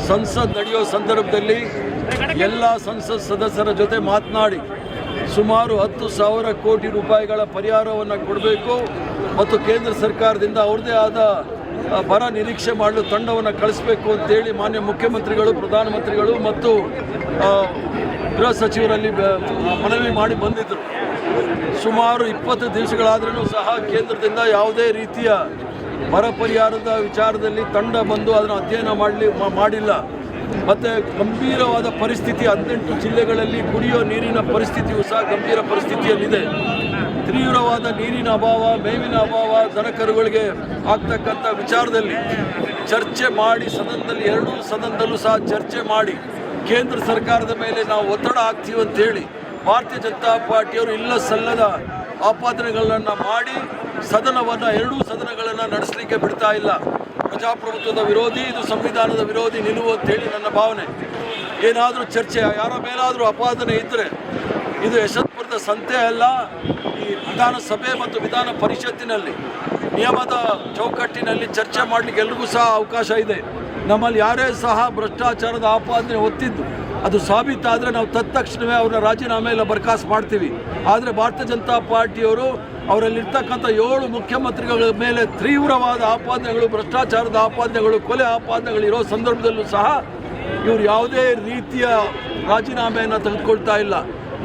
ಸಂಸತ್ ನಡೆಯೋ ಸಂದರ್ಭದಲ್ಲಿ ಎಲ್ಲ ಸಂಸತ್ ಸದಸ್ಯರ ಜೊತೆ ಮಾತನಾಡಿ ಸುಮಾರು 10,000 ಕೋಟಿ ರೂಪಾಯಿಗಳ ಪರಿಹಾರವನ್ನು ಕೊಡಬೇಕು ಮತ್ತು ಕೇಂದ್ರ ಸರ್ಕಾರದಿಂದ ಅವ್ರದ್ದೇ ಆದ ಬರ ನಿರೀಕ್ಷೆ ಮಾಡಲು ತಂಡವನ್ನು ಕಳಿಸಬೇಕು ಅಂತೇಳಿ ಮಾನ್ಯ ಮುಖ್ಯಮಂತ್ರಿಗಳು, ಪ್ರಧಾನಮಂತ್ರಿಗಳು ಮತ್ತು ಗೃಹ ಸಚಿವರಲ್ಲಿ ಮನವಿ ಮಾಡಿ ಬಂದಿದ್ದರು. ಸುಮಾರು 20 ದಿವಸಗಳಾದ್ರೂ ಸಹ ಕೇಂದ್ರದಿಂದ ಯಾವುದೇ ರೀತಿಯ ಬರ ಪರಿಹಾರದ ವಿಚಾರದಲ್ಲಿ ತಂಡ ಬಂದು ಅದನ್ನು ಅಧ್ಯಯನ ಮಾಡಿಲ್ಲ. ಮತ್ತು ಗಂಭೀರವಾದ ಪರಿಸ್ಥಿತಿ 18 ಜಿಲ್ಲೆಗಳಲ್ಲಿ ಕುಡಿಯೋ ನೀರಿನ ಪರಿಸ್ಥಿತಿಯೂ ಸಹ ಗಂಭೀರ ಪರಿಸ್ಥಿತಿಯಲ್ಲಿದೆ. ತೀವ್ರವಾದ ನೀರಿನ ಅಭಾವ, ಮೇವಿನ ಅಭಾವ, ದನಕರುಗಳಿಗೆ ಆಗ್ತಕ್ಕಂಥ ವಿಚಾರದಲ್ಲಿ ಚರ್ಚೆ ಮಾಡಿ ಸದನದಲ್ಲಿ, ಎರಡೂ ಸದನದಲ್ಲೂ ಸಹ ಚರ್ಚೆ ಮಾಡಿ ಕೇಂದ್ರ ಸರ್ಕಾರದ ಮೇಲೆ ನಾವು ಒತ್ತಡ ಹಾಕ್ತೀವಿ ಅಂತೇಳಿ ಭಾರತೀಯ ಜನತಾ ಪಾರ್ಟಿಯವರು ಇಲ್ಲ ಸಲ್ಲದ ಆಪಾದನೆಗಳನ್ನು ಮಾಡಿ ಸದನವನ್ನು, ಎರಡೂ ಸದನಗಳನ್ನು ನಡೆಸಲಿಕ್ಕೆ ಬಿಡ್ತಾ ಇಲ್ಲ. ಪ್ರಜಾಪ್ರಭುತ್ವದ ವಿರೋಧಿ, ಇದು ಸಂವಿಧಾನದ ವಿರೋಧಿ ನಿಲುವು ಅಂತೇಳಿ ನನ್ನ ಭಾವನೆ. ಏನಾದರೂ ಚರ್ಚೆ, ಯಾರ ಮೇಲಾದರೂ ಆಪಾದನೆ ಇದ್ದರೆ ಇದು ಯಶವಂತಪುರದ ಸಂತೆ ಅಲ್ಲ. ಈ ವಿಧಾನಸಭೆ ಮತ್ತು ವಿಧಾನ ಪರಿಷತ್ತಿನಲ್ಲಿ ನಿಯಮದ ಚೌಕಟ್ಟಿನಲ್ಲಿ ಚರ್ಚೆ ಮಾಡಲಿಕ್ಕೆ ಎಲ್ರಿಗೂ ಸಹ ಅವಕಾಶ ಇದೆ. ನಮ್ಮಲ್ಲಿ ಯಾರೇ ಸಹ ಭ್ರಷ್ಟಾಚಾರದ ಆಪಾದನೆ ಒತ್ತಿದ್ದು ಅದು ಸಾಬೀತಾದರೆ ನಾವು ತತ್ಕ್ಷಣವೇ ಅವರ ರಾಜೀನಾಮೆ ಎಲ್ಲ ಬರ್ಖಾಸ್ತು ಮಾಡ್ತೀವಿ. ಆದರೆ ಭಾರತೀಯ ಜನತಾ ಪಾರ್ಟಿಯವರು ಅವರಲ್ಲಿರ್ತಕ್ಕಂಥ 7 ಮುಖ್ಯಮಂತ್ರಿಗಳ ಮೇಲೆ ತೀವ್ರವಾದ ಆಪಾದನೆಗಳು, ಭ್ರಷ್ಟಾಚಾರದ ಆಪಾದನೆಗಳು, ಕೊಲೆ ಆಪಾದನೆಗಳು ಇರೋ ಸಂದರ್ಭದಲ್ಲೂ ಸಹ ಇವರು ಯಾವುದೇ ರೀತಿಯ ರಾಜೀನಾಮೆಯನ್ನು ತೆಗೆದುಕೊಳ್ತಾ ಇಲ್ಲ.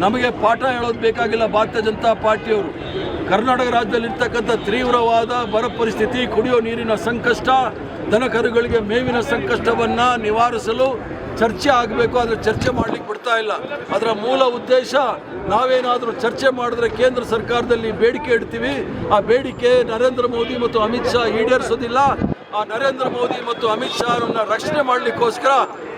ನಮಗೆ ಪಾಠ ಹೇಳೋದು ಬೇಕಾಗಿಲ್ಲ. ಭಾರತೀಯ ಜನತಾ ಪಾರ್ಟಿಯವರು ಕರ್ನಾಟಕ ರಾಜ್ಯದಲ್ಲಿರ್ತಕ್ಕಂಥ ತೀವ್ರವಾದ ಬರ ಪರಿಸ್ಥಿತಿ, ಕುಡಿಯೋ ನೀರಿನ ಸಂಕಷ್ಟ, ದನಕರುಗಳಿಗೆ ಮೇವಿನ ಸಂಕಷ್ಟವನ್ನು ನಿವಾರಿಸಲು ಚರ್ಚೆ ಆಗಬೇಕು. ಆದರೆ ಚರ್ಚೆ ಮಾಡಲಿಕ್ಕೆ ಬಿಡ್ತಾ ಇಲ್ಲ. ಅದರ ಮೂಲ ಉದ್ದೇಶ, ನಾವೇನಾದರೂ ಚರ್ಚೆ ಮಾಡಿದ್ರೆ ಕೇಂದ್ರ ಸರ್ಕಾರದಲ್ಲಿ ಬೇಡಿಕೆ ಇಡ್ತೀವಿ, ಆ ಬೇಡಿಕೆ ನರೇಂದ್ರ ಮೋದಿ ಮತ್ತು ಅಮಿತ್ ಶಾ ಈಡೇರಿಸೋದಿಲ್ಲ. ಆ ನರೇಂದ್ರ ಮೋದಿ ಮತ್ತು ಅಮಿತ್ ಶಾ ಅವರನ್ನು ರಕ್ಷಣೆ ಮಾಡಲಿಕ್ಕೋಸ್ಕರ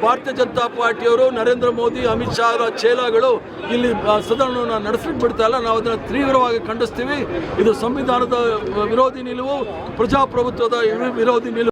ಭಾರತೀಯ ಜನತಾ ಪಾರ್ಟಿಯವರು ನರೇಂದ್ರ ಮೋದಿ, ಅಮಿತ್ ಶಾ ಅವರ ಚೇಲಾಗಳು ಇಲ್ಲಿ ಸದನವನ್ನು ನಡೆಸಲಿಕ್ಕೆ ಬಿಡ್ತಾ ಇಲ್ಲ. ನಾವು ಅದನ್ನು ತೀವ್ರವಾಗಿ ಖಂಡಿಸ್ತೀವಿ. ಇದು ಸಂವಿಧಾನದ ವಿರೋಧಿ ನಿಲುವು, ಪ್ರಜಾಪ್ರಭುತ್ವದ ವಿರೋಧಿ ನಿಲುವು.